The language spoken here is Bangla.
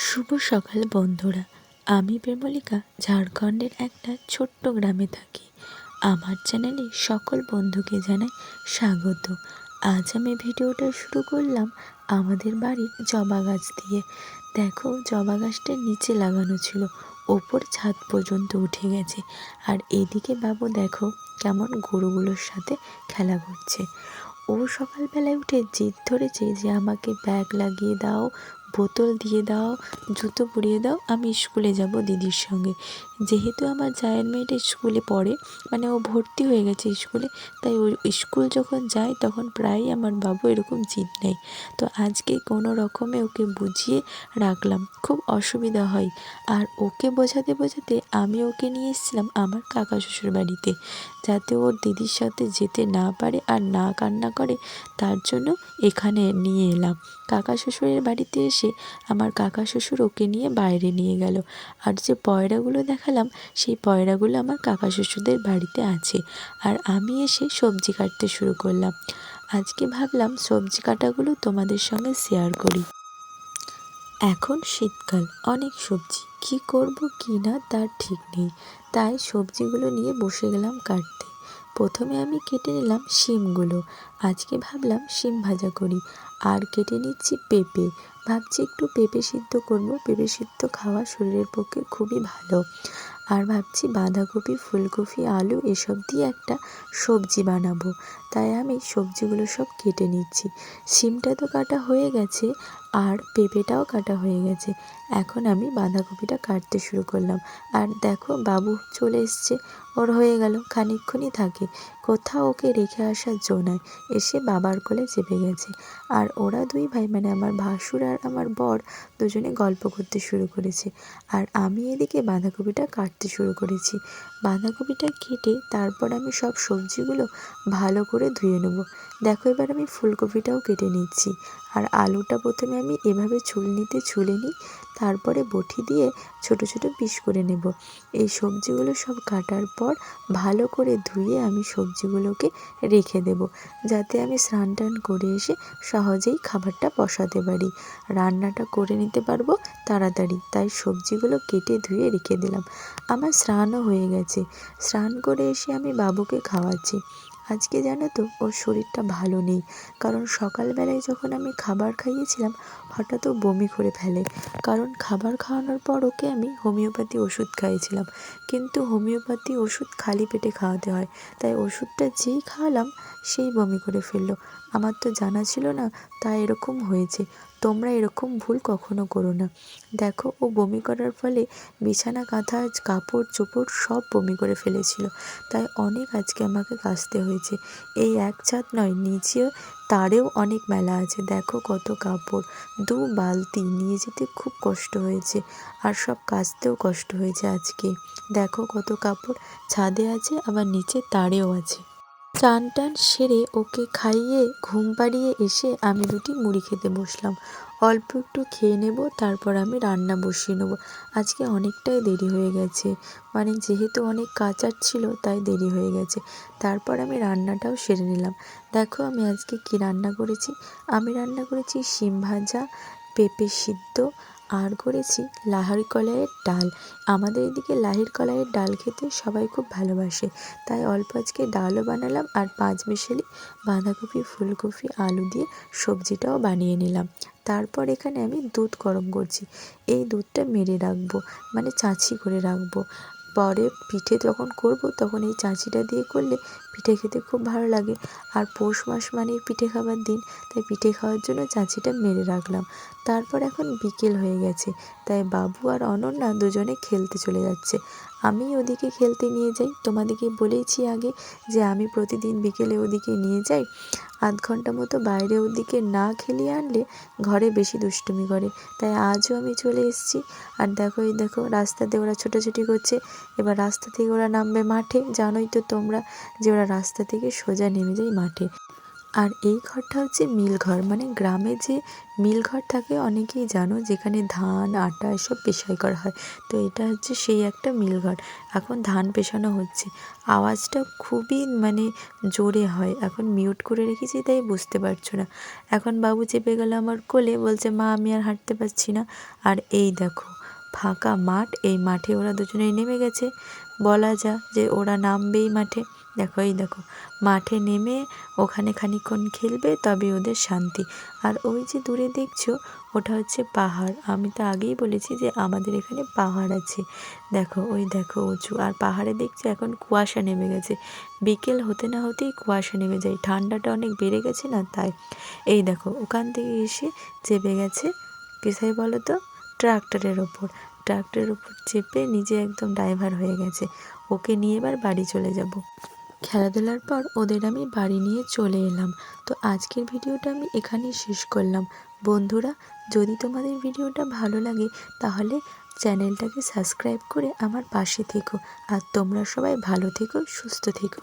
শুভ সকাল বন্ধুরা। আমি প্রেমলিকা ঝাড়খণ্ডের একটা ছোট্ট গ্রামে থাকি। আমার চ্যানেলে সকল বন্ধুকে জানাই স্বাগত। আজ আমি ভিডিওটা শুরু করলাম আমাদের বাড়ির জবা গাছ দিয়ে। দেখো, জবা গাছটা নিচে লাগানো ছিল, ওপর ছাদ পর্যন্ত উঠে গেছে। আর এদিকে বাবু দেখো কেমন গরুগুলোর সাথে খেলা করছে। ও সকালবেলায় উঠে জিদ ধরেছে যে আমাকে ব্যাগ লাগিয়ে দাও, বোতল দিয়ে দাও, জুতো পরিয়ে দাও, আমি স্কুলে যাব দিদির সঙ্গে। যেহেতু আমার জায়ের মেয়েটা স্কুলে পড়ে, মানে ও ভর্তি হয়ে গেছে স্কুলে, তাই ও স্কুল যখন যায় তখন প্রায়ই আমার বাবু এরকম জিদ নেয়। তো আজকে কোনো রকমে ওকে বুঝিয়ে রাখলাম, খুব অসুবিধা হয়। আর ওকে বোঝাতে বোঝাতে আমি ওকে নিয়ে এসেছিলাম আমার কাকা শ্বশুর বাড়িতে, যাতে ওর দিদির সাথে যেতে না পারে আর না কান্না করে, তার জন্য এখানে নিয়ে এলাম। কাকা শ্বশুরের বাড়িতে এসে আমার কাকা শ্বশুর ওকে নিয়ে বাইরে নিয়ে গেল। আর যে পয়রাগুলো দেখালাম, সেই পয়রাগুলো আমার কাকা শ্বশুরদের বাড়িতে আছে। আর আমি এসে সবজি কাটতে শুরু করলাম। আজকে ভাবলাম সবজি কাটাগুলো তোমাদের সঙ্গে শেয়ার করি। এখন শীতকাল, অনেক সবজি, কি করব কি না তার ঠিক নেই, তাই সবজিগুলো নিয়ে বসে গেলাম কাটতে। প্রথমে আমি কেটে নিলাম শিমগুলো। আজকে ভাবলাম শিম ভাজা করি। আর কেটে নিচ্ছি পেঁপে। ভাবছি একটু পেঁপে সিদ্ধ করব, পেঁপে সিদ্ধ খাওয়া শরীরের পক্ষে খুবই ভালো। আর ভাবছি বাঁধাকপি, ফুলকপি, আলু এসব দিয়ে একটা সবজি বানাবো। তাই আমি সবজিগুলো সব কেটে নিচ্ছি। শিমটা তো কাটা হয়ে গেছে, আর পেঁপেটাও কাটা হয়ে গেছে। এখন আমি বাঁধাকপিটা কাটতে শুরু করলাম। আর দেখো বাবু চলে এসছে, ওর হয়ে গেল, খানিকক্ষণই থাকে, কোথাও ওকে রেখে আসার জো নাই, এসে বাবার কোলে চেপে গেছে। আর ওরা দুই ভাই, মানে আমার ভাসুর আর আমার বর, দুজনে গল্প করতে শুরু করেছে। আর আমি এদিকে বাঁধাকপিটা কাটতে শুরু করেছি। বাঁধাকপিটা কেটে তারপর আমি সব সবজিগুলো ভালো করে ধুয়ে নেব। দেখো এবার আমি ফুলকপিটাও কেটে নিচ্ছি। আর আলুটা প্রথমে আমি এভাবে ছুলনিতে ছুলে নিই, তারপরে বটি দিয়ে ছোট ছোট পিস করে নেব। এই সবজিগুলো সব কাটার পর ভালো করে ধুয়ে আমি সবজিগুলোকে রেখে দেব, যাতে আমি স্নান টান করে এসে সহজেই খাবারটা বসাতে পারি, রান্নাটা করে নিতে পারবো তাড়াতাড়ি। তাই সবজিগুলো কেটে ধুয়ে রেখে দিলাম। আমার স্নানও হয়ে গেছে। স্নান করে এসে আমি বাবুকে খাওয়াচ্ছি। আজকে জানো তো ওর শরীরটা ভালো নেই, কারণ সকালবেলায় যখন আমি খাবার খাইয়েছিলাম হঠাৎ ও বমি করে ফেলে। কারণ খাবার খাওয়ানোর পর ওকে আমি হোমিওপ্যাথি ওষুধ খাইয়েছিলাম, কিন্তু হোমিওপ্যাথি ওষুধ খালি পেটে খাওয়াতে হয়, তাই ওষুধটা যেই খাওয়ালাম সেই বমি করে ফেললো। আমার তো জানা ছিল না, তাই এরকম হয়েছে। তোমরা এরকম ভুল কখনো করো না। দেখো ও বমি করার ফলে বিছানা কাঁথা, কাপড় চোপড় সব বমি করে ফেলেছিল, তাই অনেক আজকে আমাকে কাচতে হয়েছে। এই এক ছাদ নয়, নিচে তারেও অনেক মেলা আছে। দেখো কত কাপড়, 2 বালতি নিয়ে যেতে খুব কষ্ট হয়েছে, আর সব কাচতেও কষ্ট হয়েছে আজকে। দেখো কত কাপড় ছাদে আছে, আবার নিচে তারেও আছে। চান টান সেরে ওকে খাইয়ে ঘুম পাড়িয়ে এসে আমি দুটি মুড়ি খেতে বসলাম। অল্প একটু খেয়ে নেব, তারপর আমি রান্না বসিয়ে নেব। আজকে অনেকটাই দেরি হয়ে গেছে, মানে যেহেতু অনেক কাচার ছিল তাই দেরি হয়ে গেছে। তারপর আমি রান্নাটাও সেরে নিলাম। দেখো আমি আজকে কি রান্না করেছি। আমি রান্না করেছি শিম ভাজা, পেঁপে সিদ্ধ, আর করেছি লাহিড় কলাইয়ের ডাল। আমাদের এদিকে লাহিড় কলাইয়ের ডাল খেতে সবাই খুব ভালোবাসে, তাই অল্প আজকে ডালও বানালাম, আর 5 মিশালি বাঁধাকপি, ফুলকপি, আলু দিয়ে সবজিটাও বানিয়ে নিলাম। তারপর এখানে আমি দুধ গরম করছি। এই দুধটা মেরে রাখবো, মানে চাঁছি করে রাখবো। পরে পিঠে যখন করব তখন এই চাঁচিটা দিয়ে করলে পিঠে খেতে খুব ভালো লাগে। আর পৌষ মাস মানেই পিঠে খাবার দিন, তাই পিঠে খাওয়ার জন্য চাঁচিটা মেরে রাখলাম। তারপর এখন বিকেল হয়ে গেছে, তাই বাবু আর অনন্যা দুজনে খেলতে চলে যাচ্ছে। আমি ওদিকে খেলতে নিয়ে যাই। তোমাদেরকে বলেইছি আগে যে আমি প্রতিদিন বিকেলে ওদিকে নিয়ে যাই। আধ ঘন্টা মতো বাইরে ওদিকে না খেলিয়ে আনলে ঘরে বেশি দুষ্টুমি করে, তাই আজও আমি চলে এসেছি। আর দেখো এই দেখো রাস্তাতে ওরা ছোটাছুটি করছে। এবার রাস্তা থেকে ওরা নামবে মাঠে। জানোই তো তোমরা যে ওরা রাস্তা থেকে সোজা নেমে যায় মাঠে। আর এই ঘরটা হচ্ছে মিল ঘর, মানে গ্রামে যে মিল ঘর থাকে অনেকেই জানো, যেখানে ধান আটা এসব পেশাই করা হয়। তো এটা হচ্ছে সেই একটা মিল ঘর। এখন ধান পেশানো হচ্ছে, আওয়াজটা খুবই মানে জোরে হয়। এখন মিউট করে রেখেছি তাই বুঝতে পারছো না। এখন বাবু চেপে গেল আমার কোলে, বলছে মা আমি আর হাঁটতে পারছি না। আর এই দেখো ফাঁকা মাঠ, এই মাঠে ওরা দুজনেই নেমে গেছে। বলা যা যে ওরা নামবেই মাঠে। দেখো এই দেখো মাঠে নেমে ওখানে খানিকক্ষণ খেলবে, তবে ওদের শান্তি। আর ওই যে দূরে দেখছো ওটা হচ্ছে পাহাড়। আমি তো আগেই বলেছি যে আমাদের এখানে পাহাড় আছে। দেখো ওই দেখো উঁচু, আর পাহাড়ে দেখছো এখন কুয়াশা নেমে গেছে। বিকেল হতে না হতেই কুয়াশা নেমে যায়, ঠান্ডাটা অনেক বেড়ে গেছে না তাই। এই দেখো ওখান থেকে এসে চেপে গেছে কিসে বলো তো, ট্রাক্টরের ওপর। ট্রাক্টরের ওপর চেপে নিজে একদম ড্রাইভার হয়ে গেছে। ওকে নিয়ে এবার বাড়ি চলে যাব। খেলাধুলার পর ওদের আমি বাড়ি নিয়ে চলে এলাম। তো আজকের ভিডিওটা আমি এখানেই শেষ করলাম। বন্ধুরা, যদি তোমাদের ভিডিওটা ভালো লাগে তাহলে চ্যানেলটাকে সাবস্ক্রাইব করে আমার পাশে থেকো। আর তোমরা সবাই ভালো থেকো, সুস্থ থেকো।